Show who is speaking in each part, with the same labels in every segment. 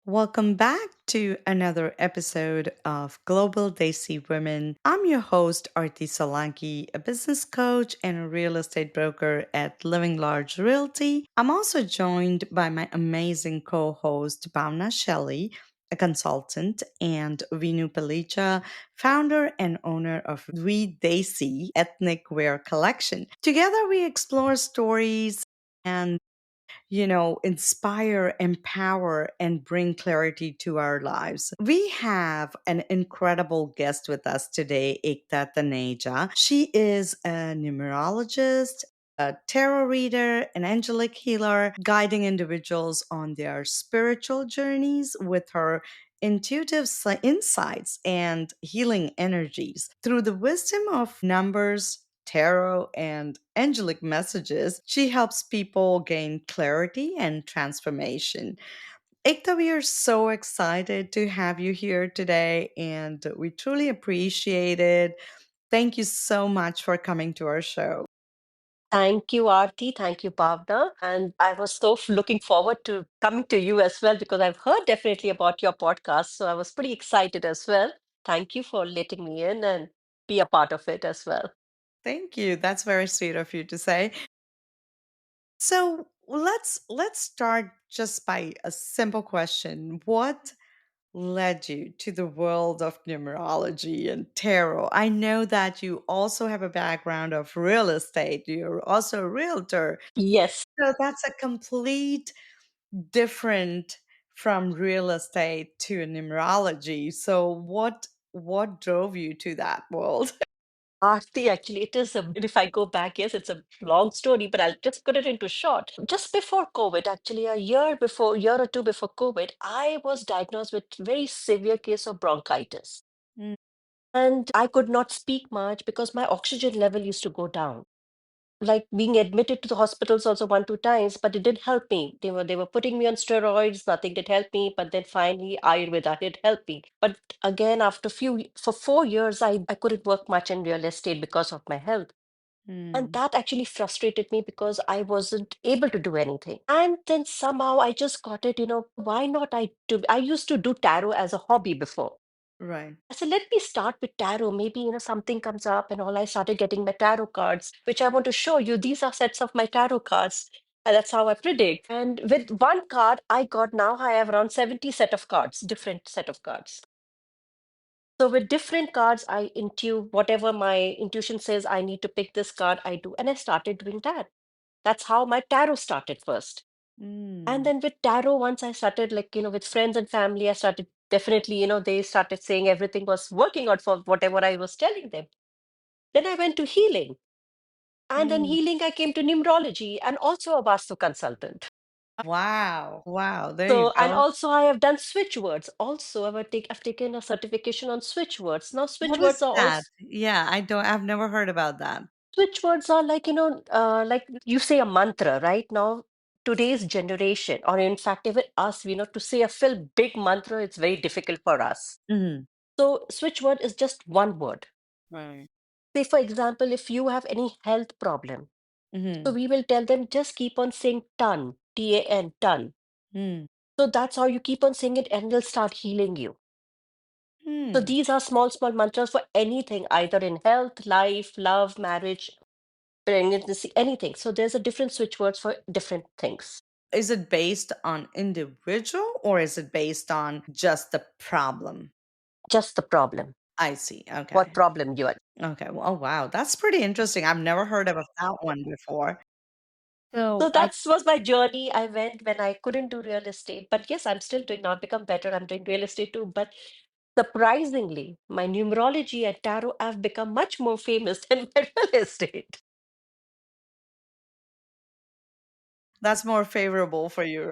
Speaker 1: Welcome back to another episode of Global Desi Women. I'm your host, Arti Solanki, a business coach and a real estate broker at Livin Large Realty. I'm also joined by my amazing co host, Bhavana Shelley, a consultant, and Vinoo Palicha, founder and owner of VDesi ethnic wear collection. Together, we explore stories and inspire, empower, and bring clarity to our lives. We have an incredible guest with us today, Aektaa Tanejaa. She is a numerologist, a tarot reader, an angelic healer, guiding individuals on their spiritual journeys with her intuitive insights and healing energies. Through the wisdom of numbers, tarot, and angelic messages, she helps people gain clarity and transformation. Ekta, we are so excited to have you here today, and we truly appreciate it. Thank you so much for coming to our show.
Speaker 2: Thank you, Arti. Thank you, Bhavna. And I was so looking forward to coming to you as well because I've heard definitely about your podcast. So I was pretty excited as well. Thank you for letting me in and be a part of it as well.
Speaker 1: Thank you. That's very sweet of you to say. So let's start just by a simple question. What led you to the world of numerology and tarot? I know that you also have a background of real estate. You're also a realtor.
Speaker 2: Yes.
Speaker 1: So that's a complete different from real estate to numerology. So what drove you to that world?
Speaker 2: Arti, actually, it is if I go back, yes, it's a long story, but I'll just put it into short. Just before COVID, actually, year or two before COVID, I was diagnosed with very severe case of bronchitis. And I could not speak much because my oxygen level used to go down. Like being admitted to the hospitals also one, two times, but it didn't help me. They were putting me on steroids, nothing did help me. But then finally Ayurveda did help me. But again, for 4 years, I couldn't work much in real estate because of my health. And
Speaker 1: Mm,
Speaker 2: that actually frustrated me because I wasn't able to do anything. And then somehow I just got it, why not I used to do tarot as a hobby before.
Speaker 1: right.
Speaker 2: I said, let me start with tarot. Maybe, something comes up and all. I started getting my tarot cards, which I want to show you. These are sets of my tarot cards. And that's how I predict. And with one card, I have around 70 set of cards, different set of cards. So with different cards, I intuit whatever my intuition says I need to pick this card, I do. And I started doing that. That's how my tarot started first. And
Speaker 1: Mm,
Speaker 2: then with tarot, once I started, like, with friends and family, I started definitely, they started saying everything was working out for whatever I was telling them. Then I went to healing. And then
Speaker 1: mm.
Speaker 2: healing, I came to numerology and also a Vastu consultant.
Speaker 1: Wow. Wow. There you
Speaker 2: So, and
Speaker 1: go.
Speaker 2: also I have done switch words. Also, I've taken a certification on switch words. Now,
Speaker 1: What is that?
Speaker 2: also
Speaker 1: Yeah, I've never heard about that.
Speaker 2: switch words are like, like you say a mantra right now. Today's generation, or in fact, even us, to say a full big mantra, it's very difficult for us.
Speaker 1: Mhm.
Speaker 2: So, switch word is just one word.
Speaker 1: Right.
Speaker 2: Say, for example, if you have any health problem, so
Speaker 1: Mhm.
Speaker 2: we will tell them just keep on saying ton, TAN, ton.
Speaker 1: Mm.
Speaker 2: So that's how you keep on saying it and they'll start healing you. So
Speaker 1: Hmm.
Speaker 2: these are small, small mantras for anything, either in health, life, love, marriage, pregnancy, anything. So there's a different switch words for different things.
Speaker 1: Is it based on individual or is it based on just the problem?
Speaker 2: Just the problem.
Speaker 1: I see. Okay.
Speaker 2: What problem you are.
Speaker 1: Okay. Well, oh, wow. That's pretty interesting. I've never heard of that one before.
Speaker 2: So
Speaker 1: So I
Speaker 2: that was my journey. I went when I couldn't do real estate. But yes, I'm still doing now become better. I'm doing real estate too. But surprisingly, my numerology and tarot have become much more famous than my real estate.
Speaker 1: that's more favorable for you.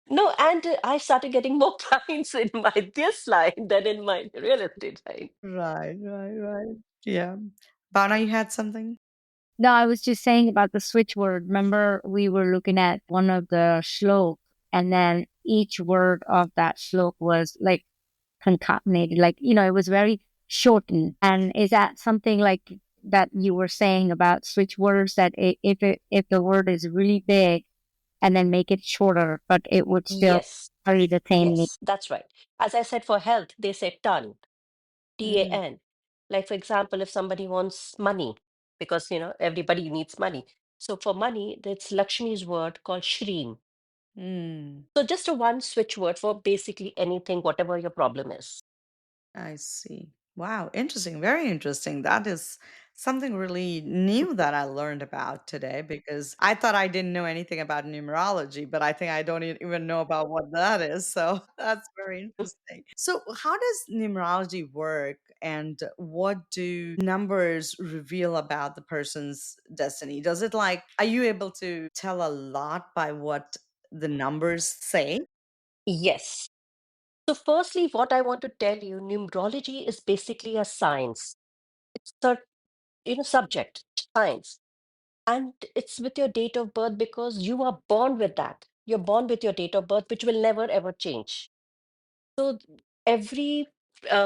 Speaker 2: No, and I started getting more clients in my this line than in my real estate line.
Speaker 1: Right, right, right. Yeah. Bana, you had something?
Speaker 3: No, I was just saying about the switch word. Remember, we were looking at one of the slok, and then each word of that slok was like concatenated, like, it was very shortened. And is that something like that you were saying about switch words that if the word is really big and then make it shorter, but it would still
Speaker 2: Yes,
Speaker 3: carry the same name.
Speaker 2: yes, that's right. As I said, for health, they say ton,
Speaker 1: Mm,
Speaker 2: TAN. Like, for example, if somebody wants money, because, everybody needs money. So for money, it's Lakshmi's word called Shreem.
Speaker 1: mm.
Speaker 2: So just a one switch word for basically anything, whatever your problem is.
Speaker 1: I see. Wow, interesting. Very interesting. That is something really new that I learned about today because I thought I didn't know anything about numerology, but I think I don't even know about what that is. So that's very interesting. So, how does numerology work and what do numbers reveal about the person's destiny? Does it like, are you able to tell a lot by what the numbers say?
Speaker 2: Yes. So firstly, what I want to tell you, numerology is basically a science. It's a subject, science. And it's with your date of birth because you are born with that. You're born with your date of birth, which will never ever change. So every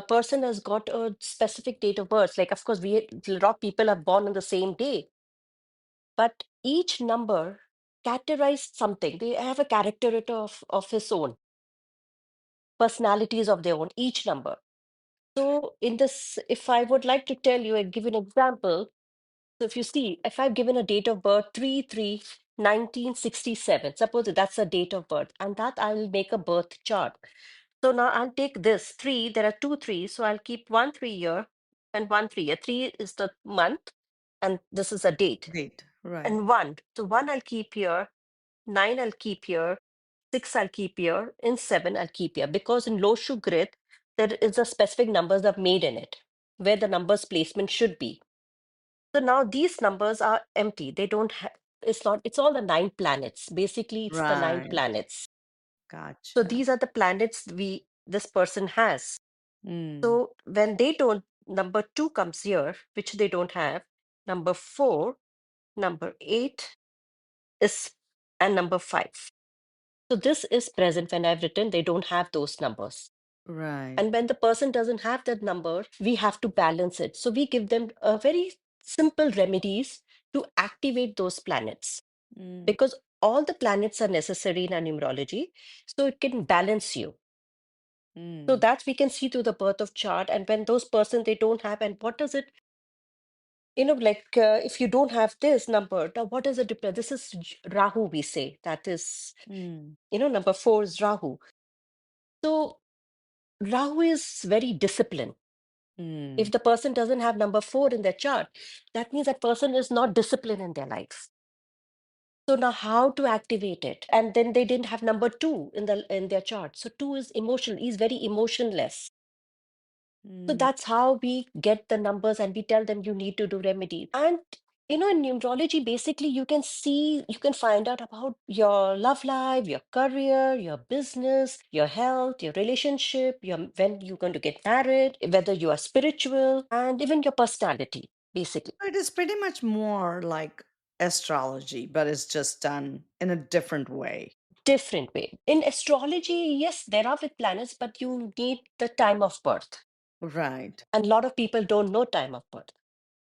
Speaker 2: person has got a specific date of birth. Like, of course, a lot of people are born on the same day, but each number characterized something. They have a character of his own, personalities of their own, each number. So in this, if I would like to tell you and give an example, so if you see, if I've given a date of birth 3/3/1967, suppose that's a date of birth, and that I will make a birth chart. So now I'll take this three, there are two threes, so I'll keep 1 3 here and 1 3 here. Three is the month, and this is a date.
Speaker 1: Date, right.
Speaker 2: And one, so one I'll keep here, nine I'll keep here, six I'll keep here, and seven I'll keep here. Because in Loshu grid, there is a specific numbers are made in it, where the numbers placement should be. So now these numbers are empty. They don't have, it's not, it's all the nine planets. Basically, it's the nine
Speaker 1: Right.
Speaker 2: planets. So
Speaker 1: Gotcha.
Speaker 2: these are the planets this person has.
Speaker 1: Mm,
Speaker 2: So when they don't, number two comes here, which they don't have. Number four, number eight is, and number five. So this is present when I've written, they don't have those numbers.
Speaker 1: right.
Speaker 2: And when the person doesn't have that number, we have to balance it. So we give them a very simple remedies to activate those planets
Speaker 1: Mm,
Speaker 2: because all the planets are necessary in our numerology. So it can balance you. So
Speaker 1: mm,
Speaker 2: that we can see through the birth of chart. And when those person they don't have, and what does it, like if you don't have this number, now what is the difference? This is Rahu, we say. That is,
Speaker 1: mm,
Speaker 2: number four is Rahu. So Rahu is very disciplined.
Speaker 1: mm,
Speaker 2: If the person doesn't have number four in their chart, that means that person is not disciplined in their life. So now how to activate it? And then they didn't have number two in their chart. So two is emotional. He's very emotionless. So
Speaker 1: mm.
Speaker 2: that's how we get the numbers and we tell them you need to do remedy. And in numerology, basically you can see, you can find out about your love life, your career, your business, your health, your relationship, when you're going to get married, whether you are spiritual, and even your personality, basically.
Speaker 1: It is pretty much more like astrology, but it's just done in a different way.
Speaker 2: Different way. In astrology, yes, there are with planets, but you need the time of birth.
Speaker 1: Right.
Speaker 2: And a lot of people don't know time of birth.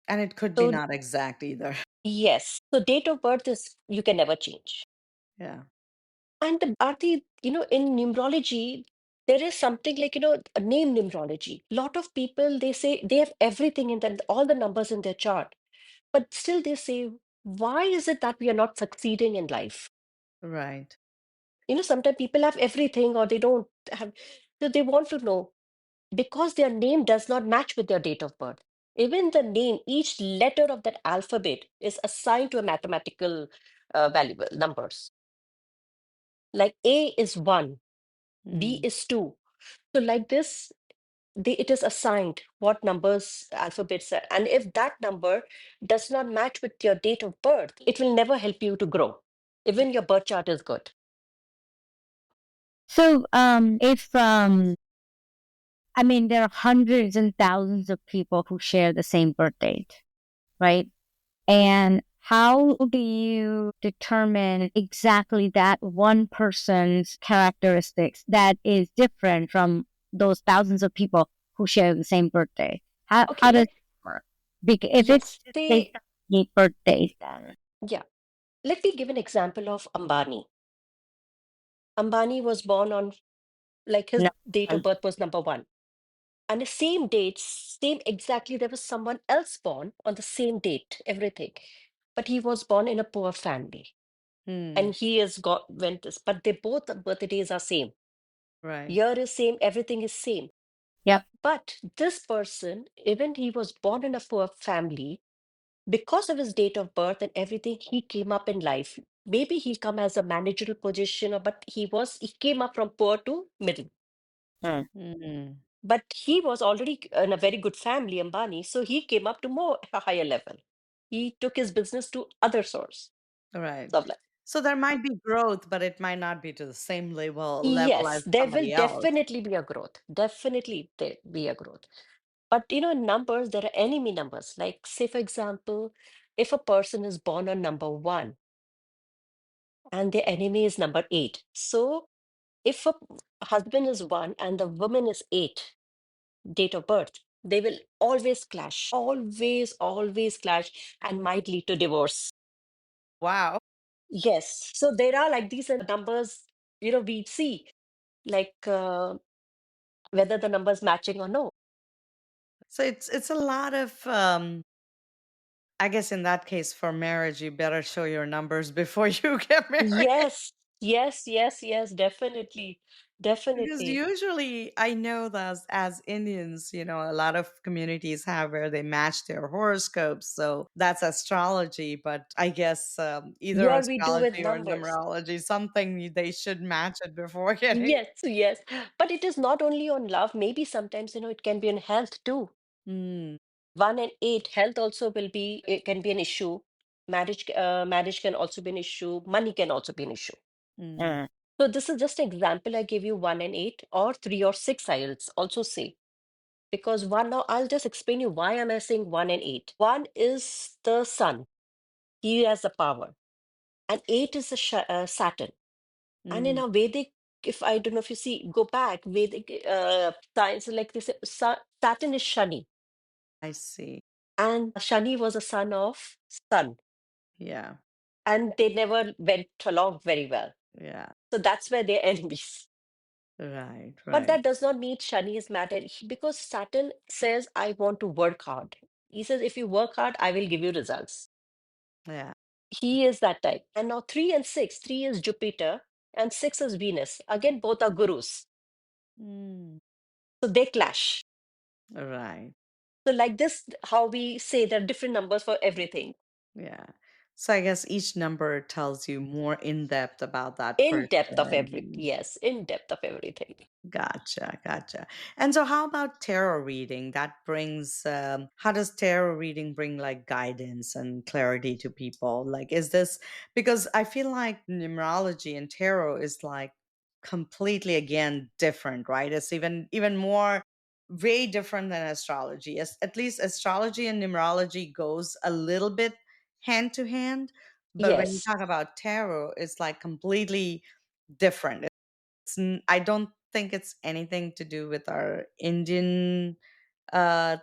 Speaker 1: And it could be
Speaker 2: So
Speaker 1: not exact either.
Speaker 2: yes. So date of birth is you can never change.
Speaker 1: Yeah.
Speaker 2: And the Arti, in numerology, there is something like, a name numerology. Lot of people they say they have everything in them, all the numbers in their chart, but still they say, why is it that we are not succeeding in life?
Speaker 1: Right.
Speaker 2: Sometimes people have everything or they don't have, so they want to know because their name does not match with their date of birth. Even the name, each letter of that alphabet is assigned to a mathematical valuable numbers. Like A is 1, B
Speaker 1: Mm,
Speaker 2: is 2. So like this, it is assigned what numbers alphabets are. And if that number does not match with your date of birth, it will never help you to grow. Even your birth chart is good.
Speaker 3: So, if I mean, there are hundreds and thousands of people who share the same birth date, right? And how do you determine exactly that one person's characteristics that is different from those thousands of people who share the same birthday?
Speaker 2: Okay,
Speaker 3: How does it work? Because if
Speaker 2: yes,
Speaker 3: it's based on eight birthdays, then
Speaker 2: yeah. Let me give an example of Ambani. Ambani was born on, like, his
Speaker 3: No.
Speaker 2: date of birth was number one. And the same date, same exactly, there was someone else born on the same date, everything. But he was born in a poor family.
Speaker 1: Hmm.
Speaker 2: And he has got went this, but they both birthdays are same.
Speaker 1: Right.
Speaker 2: Year is same, everything is same.
Speaker 3: Yep.
Speaker 2: But this person, even he was born in a poor family, because of his date of birth and everything, he came up in life. Maybe he'll come as a managerial position, or but he came up from poor to middle.
Speaker 3: Mm.
Speaker 1: Mm.
Speaker 2: But he was already in a very good family, Ambani, so he came up to more a higher level. He took his business to other source
Speaker 1: Right.
Speaker 2: of life.
Speaker 1: So there might be growth, but it might not be to the same level as
Speaker 2: Yes, there will
Speaker 1: somebody else.
Speaker 2: definitely be a growth. Definitely there be a growth. But in numbers, there are enemy numbers. Like, say, for example, if a person is born on number one and the enemy is number eight. So if a husband is one and the woman is eight, date of birth, they will always, always clash and might lead to divorce.
Speaker 1: Wow.
Speaker 2: Yes. So there are like these are numbers, we see like whether the numbers matching or no.
Speaker 1: So it's a lot of I guess in that case for marriage you better show your numbers before you get married.
Speaker 2: Yes, yes, definitely.
Speaker 1: Because
Speaker 2: Definitely.
Speaker 1: usually I know that as Indians, a lot of communities have where they match their horoscopes. So that's astrology. But I guess either
Speaker 2: Here we do with
Speaker 1: astrology or
Speaker 2: numbers.
Speaker 1: numerology, something they should match it before getting.
Speaker 2: Yes. But it is not only on love, maybe sometimes, it can be on health too.
Speaker 1: Mm,
Speaker 2: One and eight, health also it can be an issue. Marriage can also be an issue. Money can also be an issue.
Speaker 1: mm.
Speaker 3: Mm.
Speaker 2: So this is just an example. I give you one and eight, or three or six, I'll also say. Because one, now I'll just explain you why am I saying one and eight. One is the sun. He has the power. And eight is the Saturn. And in
Speaker 1: Mm.
Speaker 2: a Vedic, if I don't know if you see, go back, Vedic science, like this, Saturn is Shani.
Speaker 1: I see.
Speaker 2: And Shani was a son of Sun.
Speaker 1: Yeah.
Speaker 2: And they never went along very well.
Speaker 1: Yeah.
Speaker 2: So that's where they're enemies.
Speaker 1: Right.
Speaker 2: But
Speaker 1: Right.
Speaker 2: that does not mean Shani is mad at because Saturn says, I want to work hard. He says, if you work hard, I will give you results.
Speaker 1: Yeah.
Speaker 2: He is that type. And now three and six, three is Jupiter and six is Venus. Again, both are gurus.
Speaker 1: Mm.
Speaker 2: So they clash.
Speaker 1: Right.
Speaker 2: So, like this, how we say there are different numbers for everything.
Speaker 1: Yeah. So I guess each number tells you more in depth about that
Speaker 2: In depth of every,
Speaker 1: person.
Speaker 2: yes, in depth of everything.
Speaker 1: Gotcha, gotcha. And so, how about tarot reading? That brings, how does tarot reading bring like guidance and clarity to people? Like, is this because I feel like numerology and tarot is like completely again different, right? It's even more way different than astrology. As at least astrology and numerology goes a little bit hand to hand, but when you
Speaker 2: Yes.
Speaker 1: talk about tarot, it's like completely different. I don't think it's anything to do with our Indian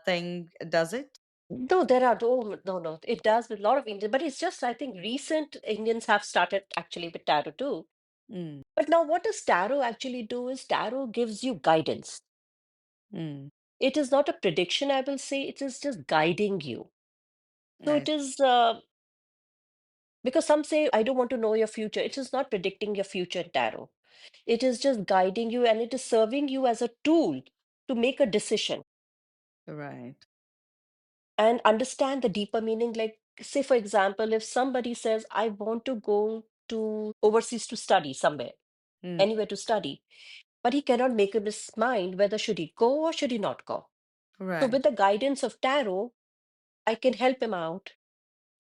Speaker 1: thing, does it?
Speaker 2: No, there are no. It does with a lot of Indians, but it's just I think recent Indians have started actually with tarot too.
Speaker 1: Mm,
Speaker 2: But now, what does tarot actually do? Is tarot gives you guidance.
Speaker 1: mm,
Speaker 2: It is not a prediction, I will say. It is just guiding you. So
Speaker 1: I
Speaker 2: it is because some say I don't want to know your future. It is not predicting your future in tarot. It is just guiding you, and it is serving you as a tool to make a decision
Speaker 1: right.
Speaker 2: and understand the deeper meaning. Like, say, for example, if somebody says, I want to go to overseas to study somewhere,
Speaker 1: Mm,
Speaker 2: anywhere to study, but he cannot make up his mind whether should he go or should he not go. So
Speaker 1: right.
Speaker 2: with the guidance of tarot, I can help him out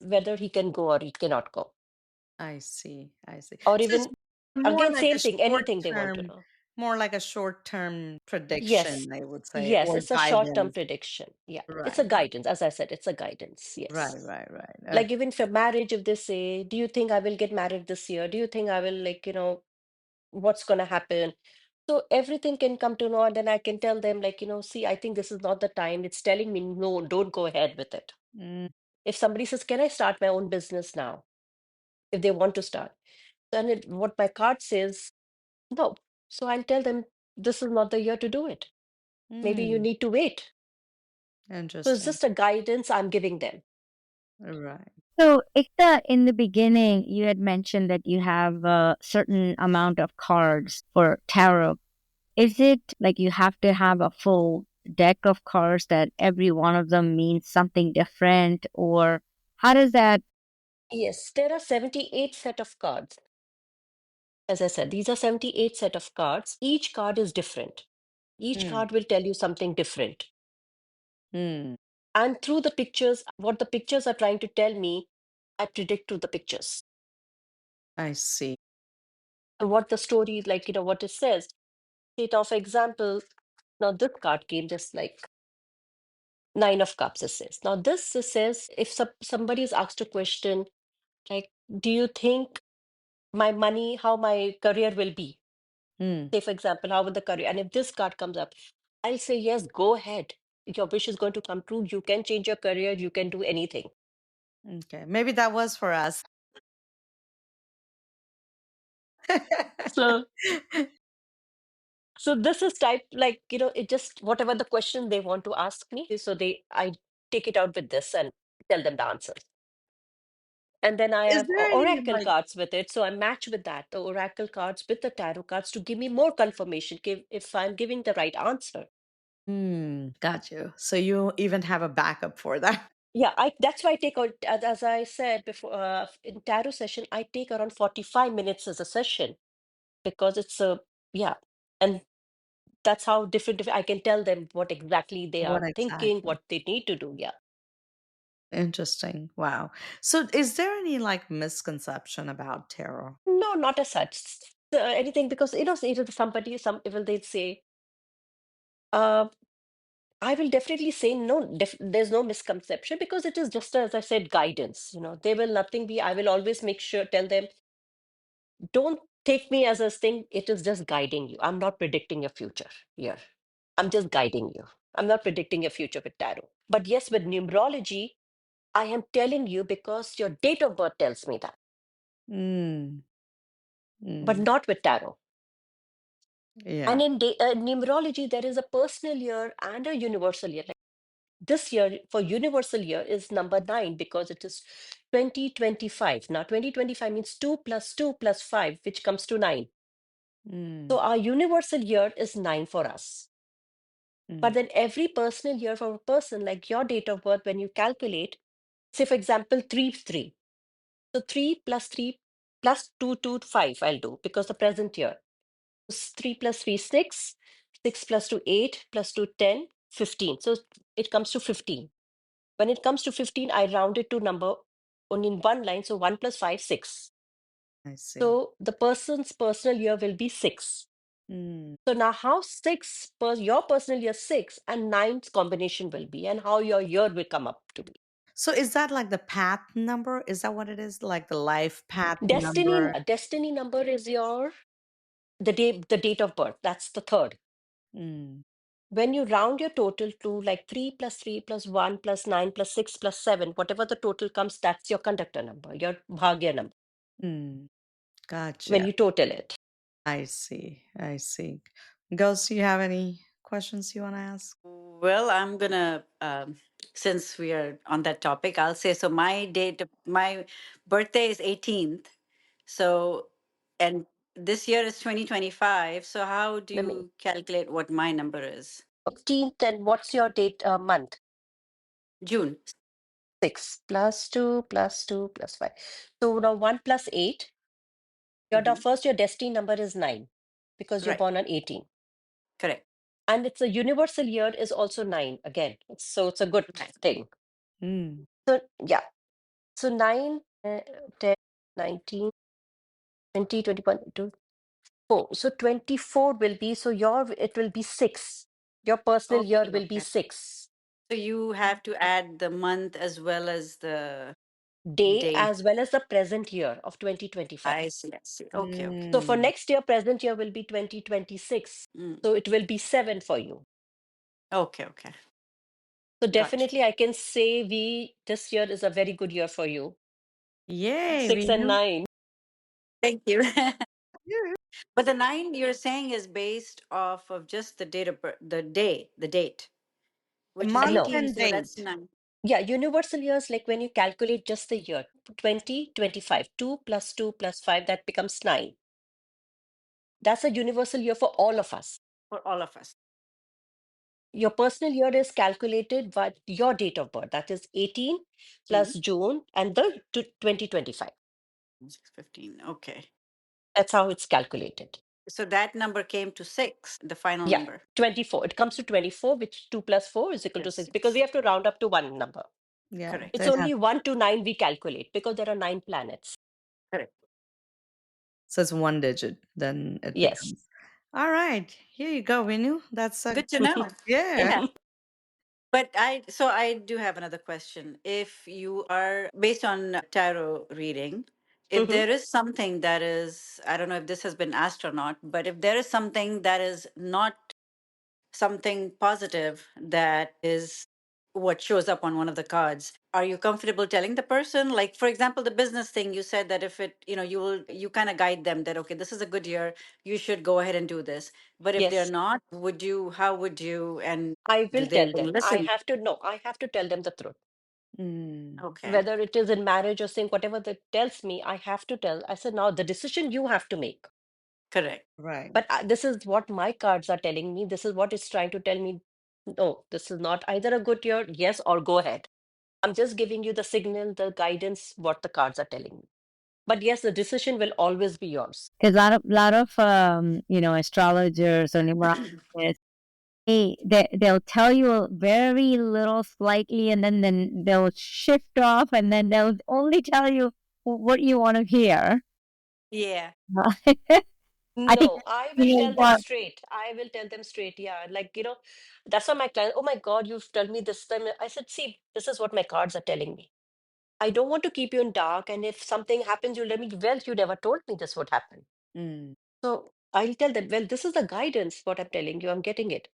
Speaker 2: whether he can go or he cannot go.
Speaker 1: I see. I see.
Speaker 2: Or
Speaker 1: So it's
Speaker 2: even
Speaker 1: more
Speaker 2: again,
Speaker 1: like a
Speaker 2: same thing,
Speaker 1: short
Speaker 2: anything they want to
Speaker 1: term,
Speaker 2: know.
Speaker 1: more like a short term
Speaker 2: Yes.
Speaker 1: prediction, I would say,
Speaker 2: Yes,
Speaker 1: or
Speaker 2: it's a short-term
Speaker 1: guidance.
Speaker 2: prediction. Yeah. It's a
Speaker 1: Right.
Speaker 2: guidance. As I said, it's a guidance.
Speaker 1: Right.
Speaker 2: Yes.
Speaker 1: Right. Right.
Speaker 2: Like
Speaker 1: Okay.
Speaker 2: even for marriage, if they say, do you think I will get married this year? Do you think I will like, what's gonna happen? So everything can come to know, and then I can tell them, like, see, I think this is not the time. It's telling me, no, don't go ahead with it.
Speaker 1: Mm,
Speaker 2: If somebody says, can I start my own business now? If they want to start. Then what my card says, No. So I'll tell them this is not the year to do it. Maybe you
Speaker 1: Mm,
Speaker 2: need to wait. So it's
Speaker 1: interesting.
Speaker 2: just a guidance I'm giving them.
Speaker 1: Right.
Speaker 3: So, Ikta, in the beginning, you had mentioned that you have a certain amount of cards for tarot. Is it like you have to have a full deck of cards that every one of them means something different, or how does that?
Speaker 2: Yes, there are 78 set of cards. As I said, these are 78 set of cards. Each card is different. Each
Speaker 1: Mm,
Speaker 2: card will tell you something different.
Speaker 1: mm,
Speaker 2: And through the pictures, what the pictures are trying to tell me, I predict through the pictures.
Speaker 1: I see.
Speaker 2: And what the story, like, what it says. Take off example, now this card came just like Nine of Cups, it says. Now this it says, if somebody is asked a question, like, do you think my money, how my career will be?
Speaker 1: Mm,
Speaker 2: Say, for example, how will the career? And if this card comes up, I'll say, yes, go ahead. Your wish is going to come true. You can change your career. You can do anything.
Speaker 1: okay. Maybe that was for us.
Speaker 2: So, so this is type like, it just whatever the question they want to ask me. So I take it out with this and tell them the answers. And then I
Speaker 1: Is
Speaker 2: have
Speaker 1: there any
Speaker 2: oracle
Speaker 1: like
Speaker 2: cards with it. So I match with that, the oracle cards with the tarot cards to give me more confirmation if I'm giving the right answer.
Speaker 1: got you. So you even have a backup for that.
Speaker 2: Yeah, I that's why I take out, as I said before, in tarot session, I take around 45 minutes as a session because it's a, yeah. And that's how different I can tell them what exactly they
Speaker 1: What
Speaker 2: are thinking,
Speaker 1: exactly?
Speaker 2: what they need to do. Yeah.
Speaker 1: Interesting. Wow. So is there any like misconception about tarot?
Speaker 2: No, not as such. Anything because, somebody, some people, they'd say, uh, I will definitely say no, there's no misconception because it is just, as I said, guidance. They will nothing be, I will always make sure, tell them, don't take me as a thing. It is just guiding you. I'm not predicting your future here. I'm just guiding you. I'm not predicting your future with tarot. But yes, with numerology, I am telling you because your date of birth tells me that,
Speaker 1: Mm,
Speaker 2: but
Speaker 1: mm,
Speaker 2: not with tarot.
Speaker 1: yeah.
Speaker 2: And in numerology, there is a personal year and a universal year. Like this year for universal year is number 9 because it is 2025. Now, 2025 means 2 plus 2 plus 5, which comes to 9.
Speaker 1: Mm,
Speaker 2: So our universal year is 9 for us. But
Speaker 1: mm,
Speaker 2: then every personal year for a person, like your date of birth, when you calculate, say for example, 3 3. So 3 plus 3 plus 2 2 5 I'll do because the present year. 3 plus 3 6, 6 plus 2 8, plus 2 10, 15. So it comes to 15. When it comes to 15, I round it to number only in one line. So 1 plus 5, 6.
Speaker 1: I see.
Speaker 2: So the person's personal year will be 6.
Speaker 1: Mm.
Speaker 2: So now how your personal year 6 and nine's combination will be and how your year will come up to be.
Speaker 1: So is that like the path number? Is that what it is? Like the life path
Speaker 2: Destiny
Speaker 1: number?
Speaker 2: destiny number is the date of birth. That's the third.
Speaker 1: Mm,
Speaker 2: When you round your total to like 3 plus 3 plus 1 plus 9 plus 6 plus 7, whatever the total comes, that's your conductor number, your bhagya number,
Speaker 1: mm,
Speaker 2: when
Speaker 1: gotcha.
Speaker 2: you total it.
Speaker 1: I see. I see. Ghost, do you have any questions you want to ask?
Speaker 4: Well, I'm gonna, since we are on that topic, I'll say so. My birthday is 18th. So, and this year is 2025. So, how do
Speaker 2: Let me
Speaker 4: you calculate what my number is?
Speaker 2: 15th, and what's your date, month?
Speaker 4: June.
Speaker 2: 6 plus 2 plus 2 plus 5. So now 1 plus 8,
Speaker 4: Hmm.
Speaker 2: your destiny number is 9 because you're
Speaker 4: Right.
Speaker 2: born on 18.
Speaker 4: Correct.
Speaker 2: And it's a universal year is also 9 again. So it's a good
Speaker 4: Right.
Speaker 2: thing.
Speaker 1: Mm,
Speaker 2: So yeah. So 9, 10, 19, 20, 21, 4. So 24 will be, so it will be 6. Your personal year
Speaker 4: Okay.
Speaker 2: will be
Speaker 4: Okay.
Speaker 2: 6.
Speaker 4: So you have to add the month as well as the
Speaker 2: Day
Speaker 4: day.
Speaker 2: as well as the present year of 2025.
Speaker 4: I see. I see. Okay. Okay.
Speaker 2: So for
Speaker 1: mm,
Speaker 2: next year, present year will be 2026.
Speaker 4: Mm.
Speaker 2: So it will be 7 for you.
Speaker 4: Okay. Okay.
Speaker 2: So
Speaker 4: Gotcha.
Speaker 2: definitely I can say this year is a very good year for you.
Speaker 1: yay,
Speaker 2: 6
Speaker 1: we
Speaker 2: and
Speaker 1: knew.
Speaker 2: 9.
Speaker 4: Thank you. But the nine you're saying is based off of just the date of birth, the date, which is
Speaker 1: Month
Speaker 2: No.
Speaker 4: 18.
Speaker 1: and
Speaker 4: So that's
Speaker 1: date.
Speaker 4: nine.
Speaker 2: Yeah, universal years, like when you calculate just the year, 2025, 2 plus 2 plus 5, that becomes 9. That's a universal year for all of us.
Speaker 4: For all of us.
Speaker 2: Your personal year is calculated by your date of birth. That is 18 plus
Speaker 4: 18,
Speaker 2: June and the 2025.
Speaker 4: 615. Okay.
Speaker 2: That's how it's calculated.
Speaker 4: So that number came to six, the final
Speaker 2: Yeah,
Speaker 4: number.
Speaker 2: 24. It comes to 24, which 2 plus 4 is equal to
Speaker 4: Yes,
Speaker 2: 6 because we
Speaker 4: six.
Speaker 2: have to round up to one number.
Speaker 1: Yeah.
Speaker 4: Correct.
Speaker 2: It's
Speaker 1: That has,
Speaker 2: only 1 to 9 we calculate because there are 9 planets.
Speaker 4: Correct.
Speaker 1: so it's one digit, then it
Speaker 2: Yes.
Speaker 1: becomes. All right. Here you go, Vinu. That's a
Speaker 4: Good to know.
Speaker 1: yeah.
Speaker 4: Yeah. But I do have another question. If you are based on tarot reading, if
Speaker 2: Mhm.
Speaker 4: there is something that is, I don't know if this has been asked or not, but if there is something that is not something positive that is what shows up on one of the cards, are you comfortable telling the person? Like, for example, the business thing, you said that if it, you kind of guide them that, okay, this is a good year, you should go ahead and do this. But if they're
Speaker 2: Yes,
Speaker 4: not, how would you, and
Speaker 2: I
Speaker 4: do
Speaker 2: will
Speaker 4: they
Speaker 2: tell
Speaker 4: even
Speaker 2: them. I
Speaker 4: listen?
Speaker 2: have to know. I have to tell them the truth.
Speaker 1: Mm,
Speaker 4: Okay.
Speaker 2: Whether it is in marriage or saying whatever that tells me, I have to tell. I said, now the decision you have to make.
Speaker 4: Correct.
Speaker 1: right.
Speaker 2: But this is what my cards are telling me. This is what it's trying to tell me. No, this is not either a good year, yes, or go ahead. I'm just giving you the signal, the guidance, what the cards are telling me. But yes, the decision will always be yours.
Speaker 3: Because a lot of astrologers or numerologists, they'll tell you a very little slightly, and then they'll shift off, and then they'll only tell you what you want to hear.
Speaker 4: Yeah.
Speaker 3: I think
Speaker 2: No, I will
Speaker 3: you know
Speaker 2: tell them
Speaker 3: what.
Speaker 2: straight. I will tell them straight. Yeah. Like, that's why my client, oh my God, you've told me this time. I said, see, this is what my cards are telling me. I don't want to keep you in dark. And if something happens, you let me, well, you never told me this would happen.
Speaker 1: Mm,
Speaker 2: So I'll tell them, well, this is the guidance, what I'm telling you. I'm getting it.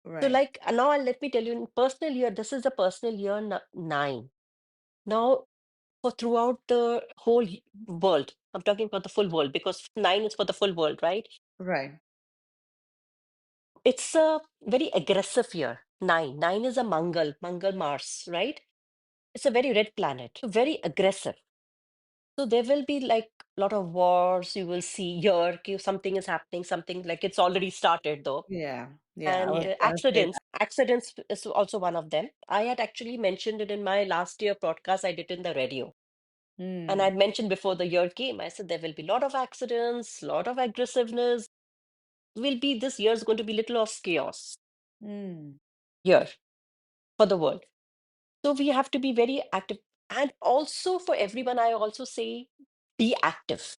Speaker 2: So,
Speaker 1: right.
Speaker 2: like, now let me tell you, in personal year, this is the personal year 9. Now, for throughout the whole world, I'm talking about the full world because 9 is for the full world, right?
Speaker 1: Right.
Speaker 2: It's a very aggressive year. 9. 9 is a Mangal Mars, right? It's a very red planet, so very aggressive. So there will be like a lot of wars. You will see here something is happening, something like it's already started though.
Speaker 1: Yeah. Yeah. I
Speaker 2: And
Speaker 1: was gonna say
Speaker 2: accidents,
Speaker 1: that.
Speaker 2: accidents is also one of them. I had actually mentioned it in my last year podcast I did in the radio. And
Speaker 1: Mm,
Speaker 2: I'd mentioned before the year came, I said there will be a lot of accidents, a lot of aggressiveness. Will be this year is going to be little of chaos
Speaker 1: mm,
Speaker 2: here for the world. So we have to be very active. And also for everyone, I also say be active.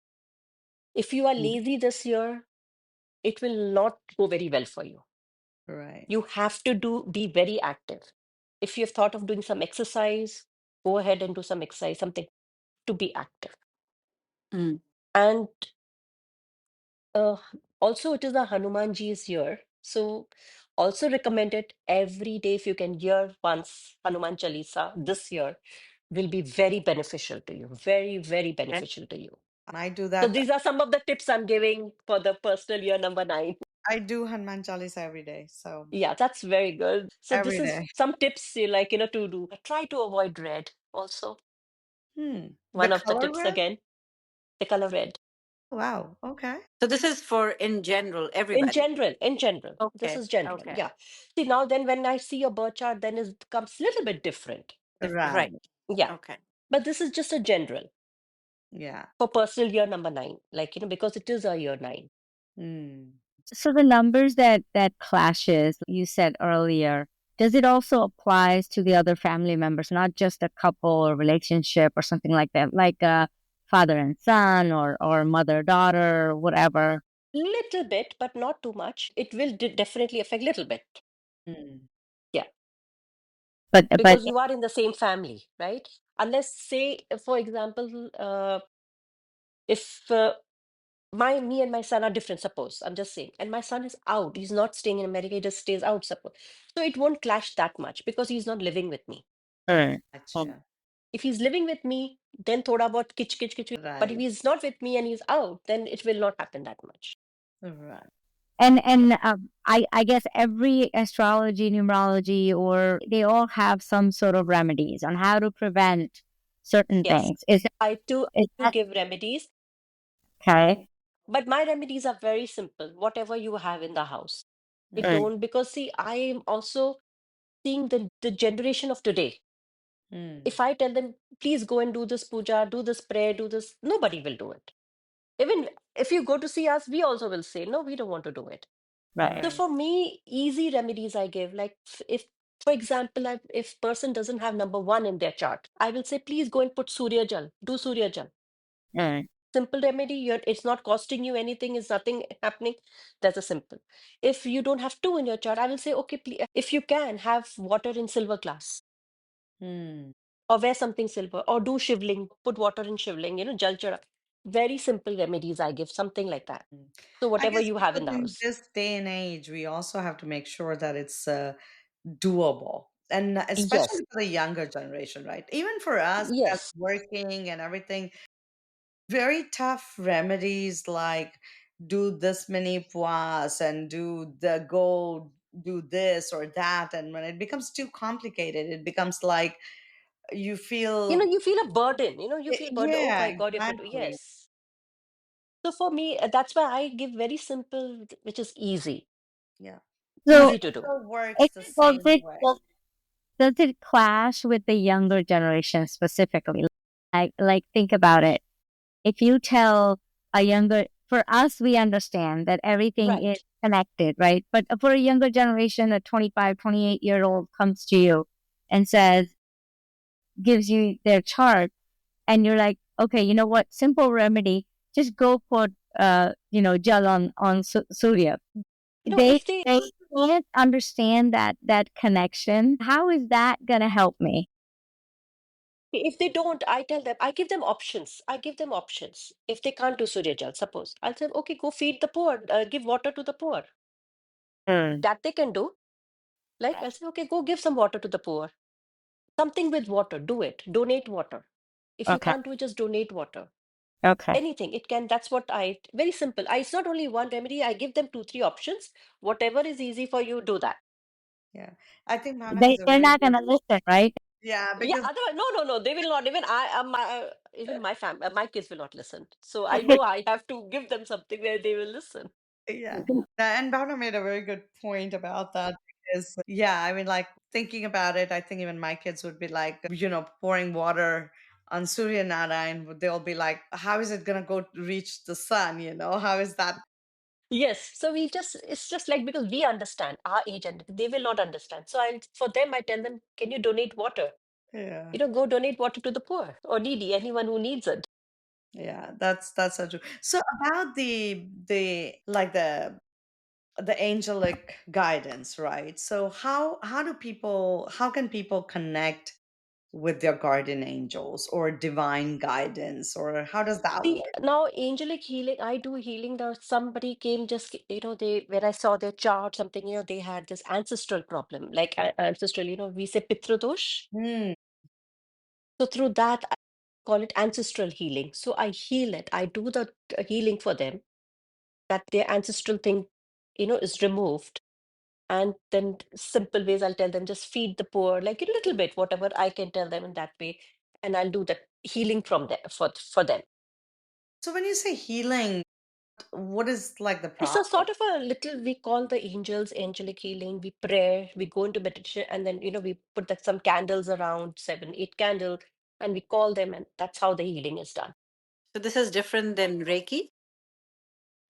Speaker 2: If you are
Speaker 1: mm,
Speaker 2: lazy this year, it will not go very well for you.
Speaker 1: right.
Speaker 2: You have to be very active. If you've thought of doing some exercise, go ahead and do some exercise, something to be active.
Speaker 4: Mm.
Speaker 2: And uh, also, it is a Hanumanji's year. So also recommend it every day if you can hear once Hanuman Chalisa this year will be very beneficial to you. Very, very
Speaker 4: Okay.
Speaker 2: beneficial to you.
Speaker 1: I do
Speaker 2: So
Speaker 1: that.
Speaker 2: these are some of the tips I'm giving for the personal year number 9.
Speaker 1: I do Hanuman Chalisa every day. So
Speaker 2: Yeah, that's very good. So this
Speaker 1: every
Speaker 2: is
Speaker 1: day.
Speaker 2: some tips you like, to do. Try to avoid red also.
Speaker 1: Hmm. The
Speaker 2: One of the
Speaker 1: color
Speaker 2: tips
Speaker 1: red?
Speaker 2: again, the color red.
Speaker 1: Wow. Okay.
Speaker 4: So this is for in general,
Speaker 2: In
Speaker 4: everybody.
Speaker 2: general, in general. This
Speaker 4: Okay.
Speaker 2: is general.
Speaker 4: Okay.
Speaker 2: Yeah. See, now then when I see a birth chart, then it becomes a little bit different.
Speaker 1: Right.
Speaker 4: Right.
Speaker 2: Yeah.
Speaker 4: Okay.
Speaker 2: But this is just a general
Speaker 1: Yeah.
Speaker 2: for personal year number 9. Like, because it is a year 9.
Speaker 1: Mm.
Speaker 3: So the numbers that clashes you said earlier, does it also applies to the other family members, not just a couple or relationship or something like that, like a father and son or mother daughter, whatever.
Speaker 2: Little bit, but not too much. It will definitely affect little bit.
Speaker 1: Mm.
Speaker 2: Yeah.
Speaker 3: But
Speaker 2: Because you are in the same family, right? Unless, say, for example, if me and my son are different, suppose, I'm just saying, and my son is out, he's not staying in America, he just stays out, suppose. So it won't clash that much because he's not living with me.
Speaker 3: sure.
Speaker 1: Gotcha.
Speaker 2: If he's living with me, then thoda bahut kich kich kich. But if
Speaker 1: Right.
Speaker 2: he's not with me and he's out, then it will not happen that much.
Speaker 1: Right.
Speaker 3: I guess every astrology, numerology, or they all have some sort of remedies on how to prevent certain
Speaker 2: Yes,
Speaker 3: things. Is
Speaker 2: I
Speaker 3: is
Speaker 2: do
Speaker 3: that
Speaker 2: give remedies,
Speaker 3: okay?
Speaker 2: but my remedies are very simple. Whatever you have in the house. I
Speaker 1: Mm,
Speaker 3: Mm,
Speaker 2: don't, because see, I am also seeing the generation of today.
Speaker 1: mm,
Speaker 2: If I tell them, please go and do this puja, do this prayer, do this, nobody will do it. Even if you go to see us, we also will say, no, we don't want to do it.
Speaker 3: right.
Speaker 2: So
Speaker 1: right.
Speaker 2: for me, easy remedies I give, like if, for example, if person doesn't have number one in their chart, I will say, please go and put Surya Jal, do Surya Jal.
Speaker 3: Mm,
Speaker 2: Simple remedy, it's not costing you anything, is nothing happening. That's a simple. If you don't have two in your chart, I will say, okay, please, if you can have water in silver glass,
Speaker 1: Mm,
Speaker 2: or wear something silver, or do shivling, put water in shivling, jal chada. Very simple remedies I give, something like that.
Speaker 1: mm.
Speaker 2: So
Speaker 1: I
Speaker 2: whatever
Speaker 1: guess
Speaker 2: you have in
Speaker 1: because
Speaker 2: the
Speaker 1: in
Speaker 2: house.
Speaker 1: this day and age, we also have to make sure that it's doable. And especially
Speaker 2: Yes,
Speaker 1: for the younger generation, right? Even for us that's
Speaker 2: yes.
Speaker 1: working and everything, very tough remedies like do this many puas and do this or that. And when it becomes too complicated, it becomes like you feel,
Speaker 2: You feel a burden, you feel burden. Oh
Speaker 1: yeah,
Speaker 2: my God, you have to do,
Speaker 1: exactly.
Speaker 2: yes. So for me, that's why I give very simple, which is easy,
Speaker 1: Yeah. But
Speaker 3: so
Speaker 2: easy
Speaker 1: it
Speaker 2: to do.
Speaker 1: still works
Speaker 3: it
Speaker 1: the
Speaker 3: does
Speaker 1: same
Speaker 3: it
Speaker 1: way.
Speaker 3: does it clash with the younger generation specifically? Like think about it. If you tell a younger, for us, we understand that everything is
Speaker 2: Right.
Speaker 3: connected, right? But for a younger generation, a 25, 28-year-old comes to you and says, gives you their chart, and you're like, okay, you know what? Simple remedy, just go put, gel on Surya. They
Speaker 2: If they
Speaker 3: they can't understand that connection. How is that gonna help me?
Speaker 2: if they don't, I tell them, I give them options. I give them options. If they can't do Surya Jal, suppose, I'll say, okay, go feed the poor, give water to the poor.
Speaker 3: Mm.
Speaker 2: That they can do. Like I'll say, okay, go give some water to the poor. Something with water, do it. Donate water. If you
Speaker 3: Okay.
Speaker 2: can't do it, just donate water.
Speaker 3: Okay.
Speaker 2: Anything. It can, that's what I, very simple. It's not only one remedy, I give them two, three options. Whatever is easy for you, do that.
Speaker 1: Yeah. I think Bhavana has a
Speaker 3: They're
Speaker 1: very
Speaker 3: not
Speaker 1: good,
Speaker 3: gonna listen, right?
Speaker 1: yeah,
Speaker 2: Yeah,
Speaker 1: because
Speaker 2: otherwise, no, no, no, they will not. Even my my kids will not listen. So I know I have to give them something where they will listen.
Speaker 1: yeah. And Bhavna made a very good point about that because, yeah, I mean, like thinking about it, I think even my kids would be like, pouring water on Surya Narayan. They'll be like, how is it going to go reach the sun? How is that?
Speaker 2: Yes. So it's just like, because we understand our age and they will not understand. So for them, I tell them, can you donate water?
Speaker 1: Yeah.
Speaker 2: Go donate water to the poor or needy, anyone who needs it.
Speaker 1: Yeah, that's so true. So about the angelic guidance, right? So how can people connect with their guardian angels or divine guidance, or how does that
Speaker 2: See,
Speaker 1: work?
Speaker 2: now angelic healing, I do healing. There somebody came just, they, when I saw their chart, something, they had this ancestral problem, like ancestral, we say Pitradosh.
Speaker 1: Hmm.
Speaker 2: So through that, I call it ancestral healing. So I heal it. I do the healing for them, that their ancestral thing, is removed. And then simple ways I'll tell them, just feed the poor, like a little bit, whatever I can tell them in that way. And I'll do that healing from there for them.
Speaker 1: So when you say healing, what is like the
Speaker 2: It's a
Speaker 1: process?
Speaker 2: sort of a little, we call the angels angelic healing. We pray, we go into meditation, and then, we put that some candles around, seven, eight candles, and we call them, and that's how the healing is done.
Speaker 4: So this is different than Reiki.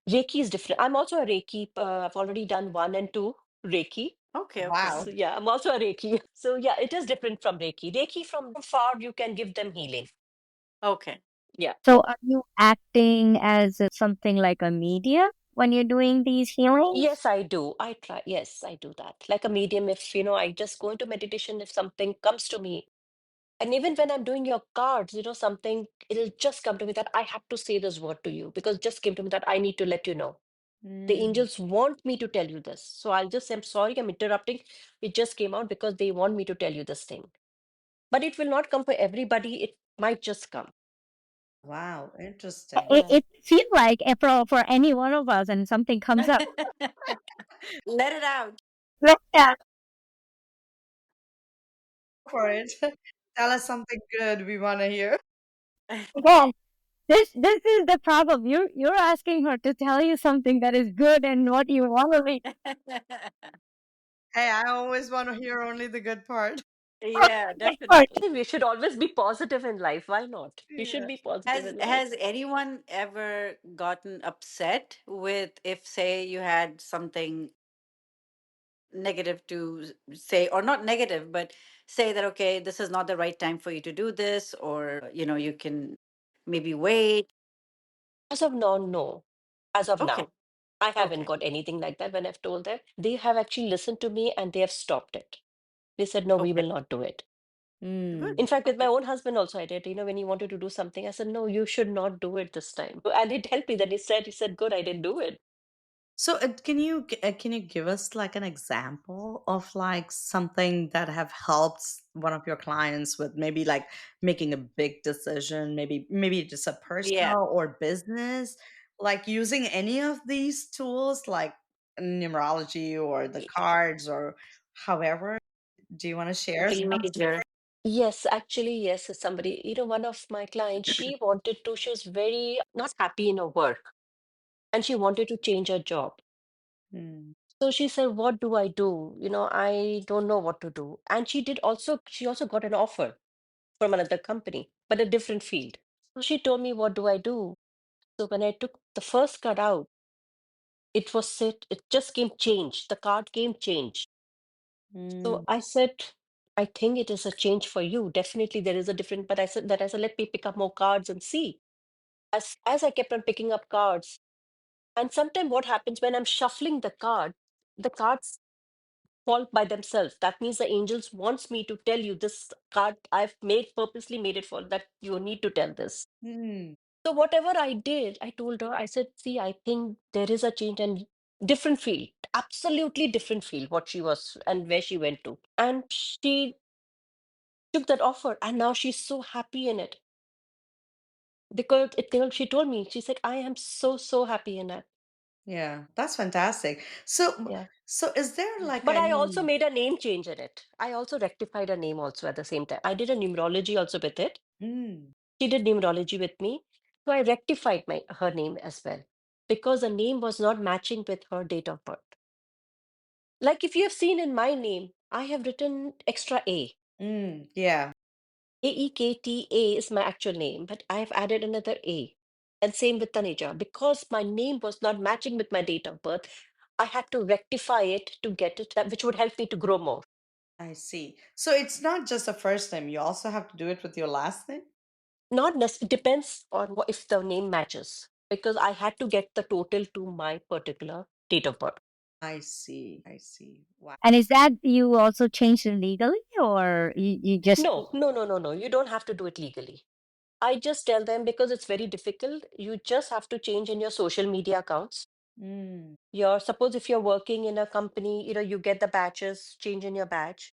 Speaker 2: Reiki is different. I'm also a Reiki. I've already done one and two Reiki.
Speaker 4: Okay, okay.
Speaker 1: Wow.
Speaker 2: So yeah, I'm also a Reiki. So yeah, it is different from Reiki. Reiki from far, you can give them healing.
Speaker 4: Okay.
Speaker 2: Yeah.
Speaker 3: So are you acting as something like a media when you're doing these healings?
Speaker 2: Yes, I do. I try. Yes, I do that. Like a medium, if, I just go into meditation, if something comes to me, and even when I'm doing your cards, something, it'll just come to me that I have to say this word to you, because just came to me that I need to let you know. The
Speaker 1: Mm.
Speaker 2: angels want me to tell you this. So I'll just say, I'm sorry, I'm interrupting. It just came out because they want me to tell you this thing. but it will not come for everybody. It might just come.
Speaker 1: Wow, interesting.
Speaker 3: It,
Speaker 2: Yeah.
Speaker 3: it feels like if for any one of us and something comes up,
Speaker 4: Let it out.
Speaker 3: like that.
Speaker 1: For it. Tell us something good we want to hear.
Speaker 3: Again, this is the problem. You're asking her to tell you something that is good and what you want to read.
Speaker 1: Hey, I always want to hear only the good part.
Speaker 4: Yeah,
Speaker 3: Part.
Speaker 4: definitely.
Speaker 2: We should always be positive in life. Why not? We should
Speaker 1: Yeah.
Speaker 2: be positive
Speaker 4: Has
Speaker 2: in life.
Speaker 4: has anyone ever gotten upset with, if say you had something negative to say, or not negative, but say that, okay, this is not the right time for you to do this, or you can maybe wait.
Speaker 2: As of now, no. As of
Speaker 4: Okay.
Speaker 2: now, I haven't
Speaker 4: Okay.
Speaker 2: got anything like that when I've told them. They have actually listened to me and they have stopped it. They said, no, we
Speaker 4: Okay.
Speaker 2: will not do it.
Speaker 1: Mm.
Speaker 2: In fact, with my
Speaker 4: Okay.
Speaker 2: own husband also, I did. When he wanted to do something, I said, no, you should not do it this time. And it helped me. Then he said, good, I didn't do it.
Speaker 1: So, can you give us like an example of like something that have helped one of your clients with maybe like making a big decision, maybe just a
Speaker 4: Yeah.
Speaker 1: personal or business, like using any of these tools like numerology or the cards or however. Do you want to share
Speaker 4: Something
Speaker 1: some
Speaker 4: major.
Speaker 1: story?
Speaker 2: Yes, actually, yes. Somebody, one of my clients, she was very not happy in her work and she wanted to change her job.
Speaker 1: Mm,
Speaker 2: So she said, what do I do? I don't know what to do. And she also got an offer from another company, but a different field. So she told me, what do I do? So when I took the first card out, it just came changed. The card came changed. So
Speaker 1: mm,
Speaker 2: I said, I think it is a change for you. Definitely there is a different, but I said, let me pick up more cards and see. As I kept on picking up cards, and sometimes what happens when I'm shuffling the cards fall by themselves. That means the angels wants me to tell you this card I've purposely made it for that you need to tell this.
Speaker 1: mm.
Speaker 2: So whatever I did, I told her, I said, see, I think there is a change and different field, absolutely different field, what she was and where she went to. And she took that offer and now she's so happy in it. Because she told me, she said, I am so, so happy in it.
Speaker 1: Yeah, that's fantastic. So,
Speaker 2: Yeah.
Speaker 1: is there like
Speaker 2: But I also
Speaker 1: any?
Speaker 2: made a name change in it. I also rectified a name also at the same time. I did a numerology also with it.
Speaker 1: Mm,
Speaker 2: She did numerology with me. So I rectified her name as well because the name was not matching with her date of birth. Like if you have seen in my name, I have written extra A.
Speaker 1: yeah,
Speaker 2: Aekta is my actual name, but I have added another A. And same with Taneja. Because my name was not matching with my date of birth, I had to rectify it to get it, which would help me to grow more.
Speaker 1: I see. So it's not just the first name, you also have to do it with your last name?
Speaker 2: Not it depends on if the name matches. Because I had to get the total to my particular date of birth.
Speaker 1: I see. I see. Wow.
Speaker 3: And is that you also changed it legally or you just
Speaker 2: No, no, no, no, no. You don't have to do it legally. I just tell them because it's very difficult. You just have to change in your social media accounts.
Speaker 1: Mm,
Speaker 2: Suppose if you're working in a company, you get the badges, change in your badge.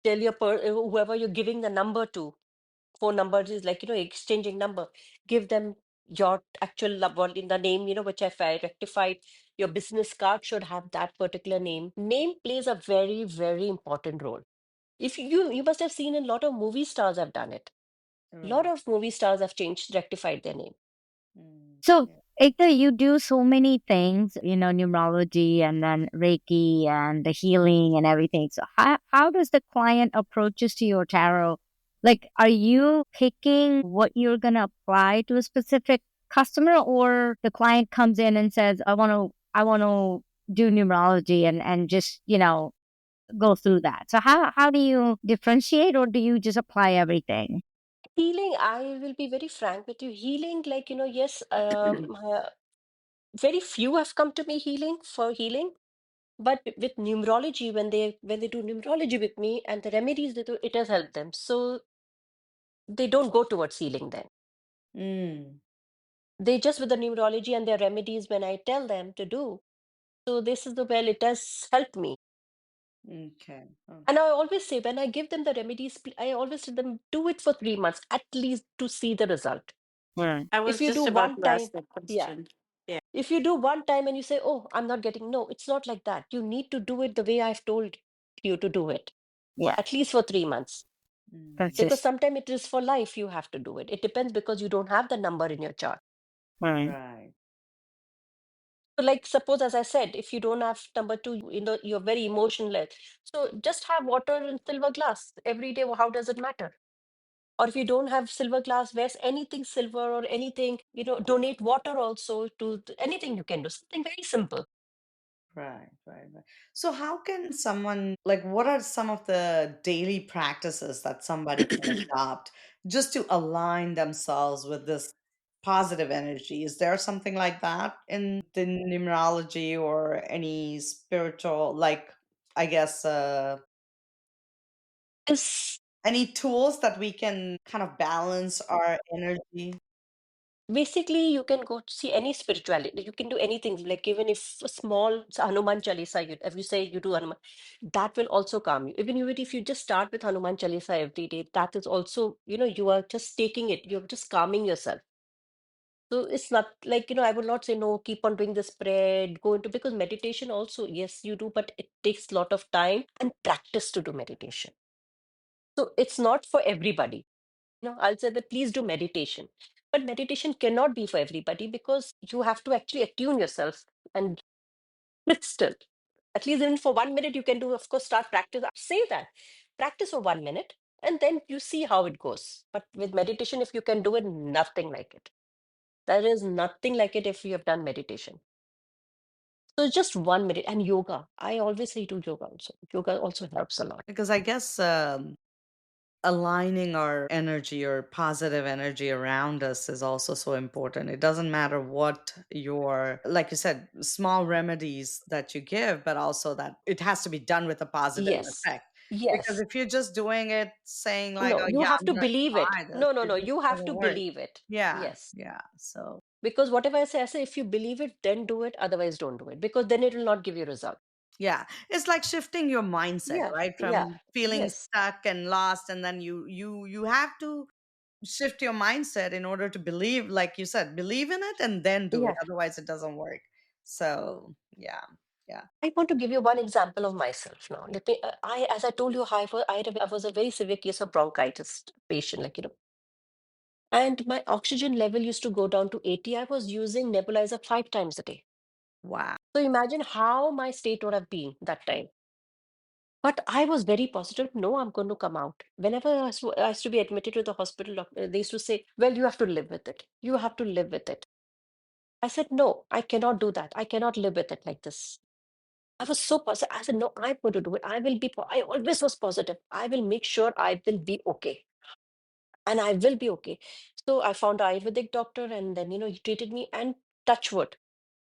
Speaker 2: Tell whoever you're giving the number to, phone numbers is like, exchanging number. Give them your actual one in the name, which I rectified. Your business card should have that particular name. Name plays a very, very important role. If you must have seen a lot of movie stars have done it. A lot
Speaker 1: right.
Speaker 2: of movie stars have rectified their name.
Speaker 3: so
Speaker 1: Yeah.
Speaker 3: Ekta, you do so many things, numerology and then Reiki and the healing and everything. So how does the client approaches to your tarot? Like, are you picking what you're going to apply to a specific customer or the client comes in and says, I want to do numerology and just, go through that. So how do you differentiate or do you just apply everything?
Speaker 2: Healing, I will be very frank with you. Healing, like, yes, very few have come to me for healing. But with numerology, when they do numerology with me and the remedies they do, it has helped them. So they don't go towards healing then.
Speaker 1: Mm,
Speaker 2: They just with the numerology and their remedies when I tell them to do. So this is the well, it has helped me.
Speaker 1: Okay.
Speaker 2: And I always say, when I give them the remedies, I always tell them, do it for 3 months at least to see the result.
Speaker 3: Right.
Speaker 4: I
Speaker 2: If
Speaker 4: was
Speaker 2: you do
Speaker 4: just about
Speaker 2: one
Speaker 4: to ask
Speaker 2: time,
Speaker 4: that
Speaker 2: yeah.
Speaker 4: question. Yeah.
Speaker 2: If you do one time and you say, oh, I'm not getting, no, it's not like that. You need to do it the way I've told you to do it,
Speaker 3: Yeah.
Speaker 2: at least for 3 months.
Speaker 1: Mm,
Speaker 2: Because
Speaker 3: Consistent.
Speaker 2: sometimes it is for life you have to do it. It depends because you don't have the number in your chart.
Speaker 3: Right.
Speaker 1: right.
Speaker 2: So, like, suppose, as I said, if you don't have number two, you're very emotionless. So just have water in silver glass every day. How does it matter? Or if you don't have silver glasswares, anything silver or anything, donate water also to anything you can do. Something very simple.
Speaker 1: Right, right, right. So, how can someone, like, what are some of the daily practices that somebody can adopt just to align themselves with this positive energy? Is there something like that in the numerology or any spiritual, like, I guess,
Speaker 2: Is
Speaker 1: any tools that we can kind of balance our energy?
Speaker 2: basically you can go to see any spirituality. You can do anything. Like even if a small Hanuman Chalisa, if you say you do Hanuman, that will also calm you. Even if you just start with Hanuman Chalisa every day, that is also, you are just taking it. You're just calming yourself. So it's not like, I would not say no, keep on doing this prayer, go into, because meditation also, yes, you do, but it takes a lot of time and practice to do meditation. So it's not for everybody. I'll say that please do meditation. But meditation cannot be for everybody because you have to actually attune yourself and sit still. At least even for 1 minute, you can do, of course, start practice. I say that. Practice for 1 minute and then you see how it goes. But with meditation, if you can do it, nothing like it. There is nothing like it if you have done meditation. So just 1 minute. And yoga. I always say do yoga also. Yoga also helps a lot.
Speaker 1: Because I guess aligning our energy or positive energy around us is also so important. It doesn't matter what your, like you said, small remedies that you give, but also that it has to be done with a positive
Speaker 2: Yes.
Speaker 1: effect. Because
Speaker 2: Yes.
Speaker 1: if you're just doing it saying like,
Speaker 2: No,
Speaker 1: oh
Speaker 2: you
Speaker 1: yeah,
Speaker 2: have
Speaker 1: I'm
Speaker 2: to
Speaker 1: gonna
Speaker 2: believe it.
Speaker 1: try this,
Speaker 2: No, no,
Speaker 1: it
Speaker 2: no.
Speaker 1: just
Speaker 2: You have to
Speaker 1: doesn't work.
Speaker 2: believe it.
Speaker 1: Yeah,
Speaker 2: Yes.
Speaker 1: yeah. So
Speaker 2: Because whatever I say, if you believe it, then do it. Otherwise, don't do it. Because then it will not give you result.
Speaker 1: yeah, it's like shifting your mindset,
Speaker 2: Yeah.
Speaker 1: right?
Speaker 2: Yeah.
Speaker 1: From feeling
Speaker 2: Yes.
Speaker 1: stuck and lost, and then you have to shift your mindset in order to believe, like you said, believe in it and then do it.
Speaker 2: Yeah.
Speaker 1: Otherwise, it doesn't work. So, yeah, yeah.
Speaker 2: I want to give you one example of myself now. As I told you, I was a very severe case of bronchitis patient, and my oxygen level used to go down to 80. I was using nebulizer 5 times a day.
Speaker 1: Wow.
Speaker 2: So imagine how my state would have been that time. But I was very positive. No, I'm going to come out. Whenever I used to be admitted to the hospital, they used to say, well, you have to live with it. You have to live with it. I said, no, I cannot do that. I cannot live with it like this. I was so positive. I said, no, I'm going to do it. I will be, I always was positive. I will make sure I will be okay. And I will be okay. So I found an Ayurvedic doctor and then, he treated me and touch wood.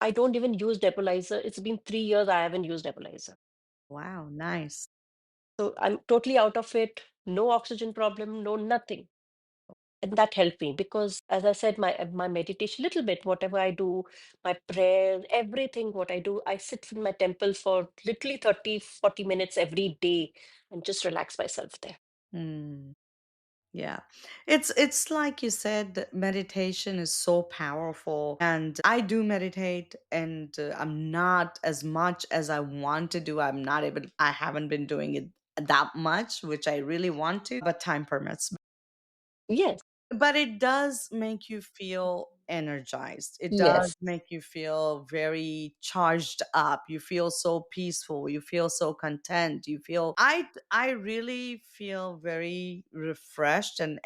Speaker 2: I don't even use nebulizer. It's been 3 years I haven't used nebulizer.
Speaker 1: Wow, nice.
Speaker 2: So I'm totally out of it. No oxygen problem, no nothing. And that helped me because, as I said, my meditation, little bit, whatever I do, my prayer, everything, what I do, I sit in my temple for literally 30, 40 minutes every day and just relax myself there.
Speaker 1: Mm, yeah. It's like you said, meditation is so powerful. And I do meditate and I'm not as much as I want to do. I haven't been doing it that much, which I really want to, but time permits.
Speaker 2: Yes,
Speaker 1: But it does make you feel energized. It does
Speaker 2: yes,
Speaker 1: make you feel very charged up. You feel so peaceful. You feel so content. You feel I really feel very refreshed and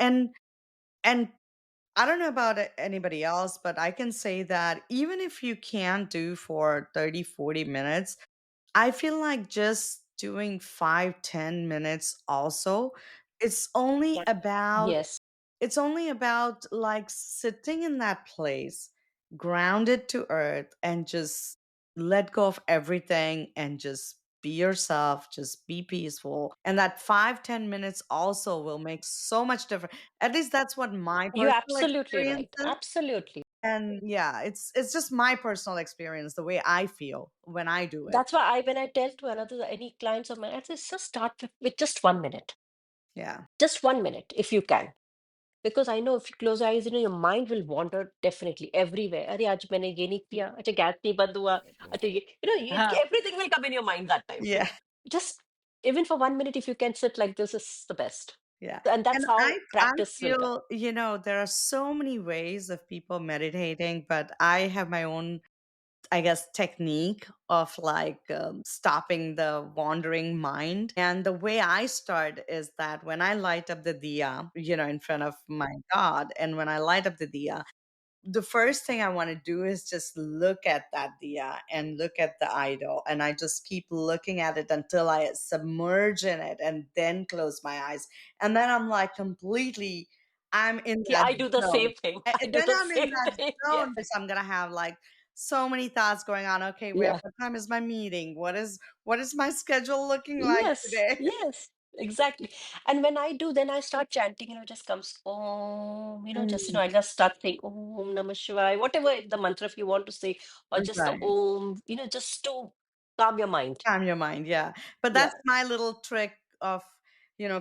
Speaker 1: I don't know about anybody else, but I can say that even if you can't do for 30, 40 minutes, I feel like just doing 5, 10 minutes also, it's only about
Speaker 2: yes.
Speaker 1: it's only about like sitting in that place, grounded to earth, and just let go of everything and just be yourself, just be peaceful. And that 5-10 minutes also will make so much difference. At least that's what my
Speaker 2: You're
Speaker 1: personal
Speaker 2: absolutely
Speaker 1: experience
Speaker 2: right.
Speaker 1: is.
Speaker 2: Absolutely.
Speaker 1: And yeah, it's just my personal experience, the way I feel when I do it.
Speaker 2: That's why when I tell to another any clients of mine, I say just start with just 1 minute.
Speaker 1: Yeah.
Speaker 2: Just 1 minute if you can. Because I know if you close your eyes, your mind will wander definitely everywhere. अरे आज मैंने ये नहीं किया, अच्छा gas नहीं बंद हुआ, अच्छा ये,
Speaker 4: Uh-huh.
Speaker 2: everything will come in your mind that time.
Speaker 1: Yeah.
Speaker 2: Just even for 1 minute, if you can sit like this, is the best.
Speaker 1: Yeah.
Speaker 2: And
Speaker 1: And
Speaker 2: that's
Speaker 1: I
Speaker 2: how
Speaker 1: I
Speaker 2: practice will come.
Speaker 1: feel, there are so many ways of people meditating, but I have my own, I guess, technique of like stopping the wandering mind. And the way I start is that when I light up the diya, in front of my God, and when I light up the diya, the first thing I want to do is just look at that diya and look at the idol. And I just keep looking at it until I submerge in it and then close my eyes. And then I'm like completely, I'm in
Speaker 2: Yeah,
Speaker 1: that
Speaker 2: I do the
Speaker 1: zone.
Speaker 2: same thing.
Speaker 1: And
Speaker 2: I do
Speaker 1: then
Speaker 2: the
Speaker 1: I'm in
Speaker 2: same
Speaker 1: that
Speaker 2: thing. Yeah.
Speaker 1: zone because I'm going to have like so many thoughts going on. Okay, wait,
Speaker 2: Yeah.
Speaker 1: what time is my meeting? What is my schedule looking like
Speaker 2: Yes.
Speaker 1: today?
Speaker 2: Yes. Exactly. And when I do, then I start chanting, just comes just,
Speaker 1: Mm,
Speaker 2: I just start saying Om Namah Shivaya, whatever the mantra if you want to say, or just the
Speaker 1: right.
Speaker 2: Om, just to calm your mind.
Speaker 1: Calm your mind, yeah. But
Speaker 2: Yeah.
Speaker 1: that's my little trick of,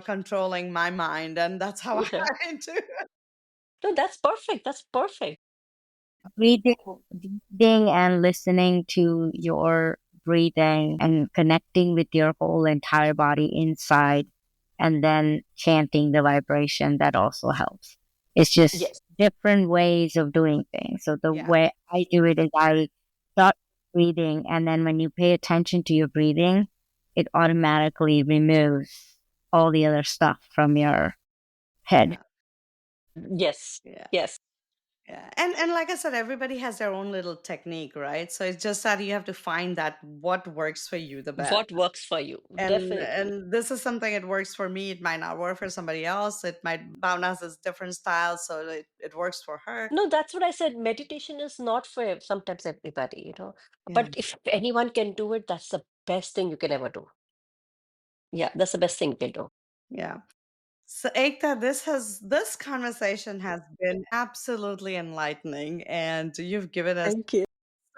Speaker 1: controlling my mind, and that's how
Speaker 2: Yeah.
Speaker 1: I do it.
Speaker 2: No, that's perfect. That's perfect.
Speaker 3: Breathing and listening to your breathing and connecting with your whole entire body inside and then chanting the vibration that also helps. It's just
Speaker 2: Yes.
Speaker 3: different ways of doing things. So the
Speaker 1: Yeah,
Speaker 3: way I do it is I start breathing, and then when you pay attention to your breathing, it automatically removes all the other stuff from your head.
Speaker 1: yeah,
Speaker 2: Yes.
Speaker 1: yeah,
Speaker 2: Yes.
Speaker 1: yeah. And like I said, everybody has their own little technique, right? So it's just that you have to find that what works for you the best.
Speaker 2: What works for you?
Speaker 1: And
Speaker 2: Definitely.
Speaker 1: and this is something, it works for me. It might not work for somebody else. It might Bhavna has different styles, so it works for her.
Speaker 2: No, that's what I said. Meditation is not for sometimes everybody.
Speaker 1: Yeah,
Speaker 2: But if anyone can do it, that's the best thing you can ever do. Yeah, that's the best thing you can do.
Speaker 1: yeah. So, Ekta, this conversation has been absolutely enlightening, and you've given us
Speaker 2: Thank you.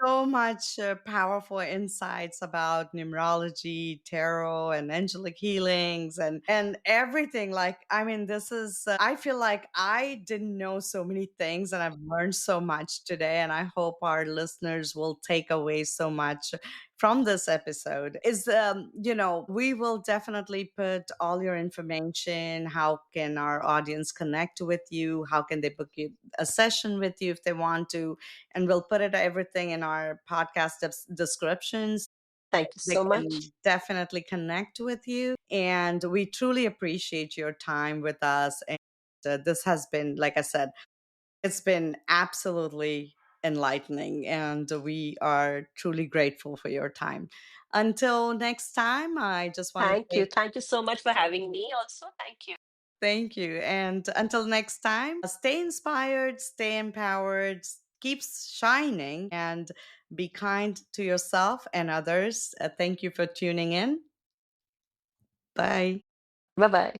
Speaker 1: so much powerful insights about numerology, tarot, and angelic healings, and everything. Like, I mean, this is. I feel like I didn't know so many things, and I've learned so much today. And I hope our listeners will take away so much from this episode. Is we will definitely put all your information. How can our audience connect with you? How can they book you a session with you if they want to? And we'll put it everything in our podcast descriptions.
Speaker 2: Thank you
Speaker 1: They
Speaker 2: so much.
Speaker 1: can definitely connect with you, and we truly appreciate your time with us. And this has been, like I said, it's been absolutely enlightening, and we are truly grateful for your time. Until next time, I just want to
Speaker 2: Thank you.
Speaker 1: say
Speaker 2: Thank you so much for having me also. Thank you.
Speaker 1: thank you. And until next time, stay inspired, stay empowered, keep shining, and be kind to yourself and others. Thank you for tuning in. Bye.
Speaker 2: Bye bye.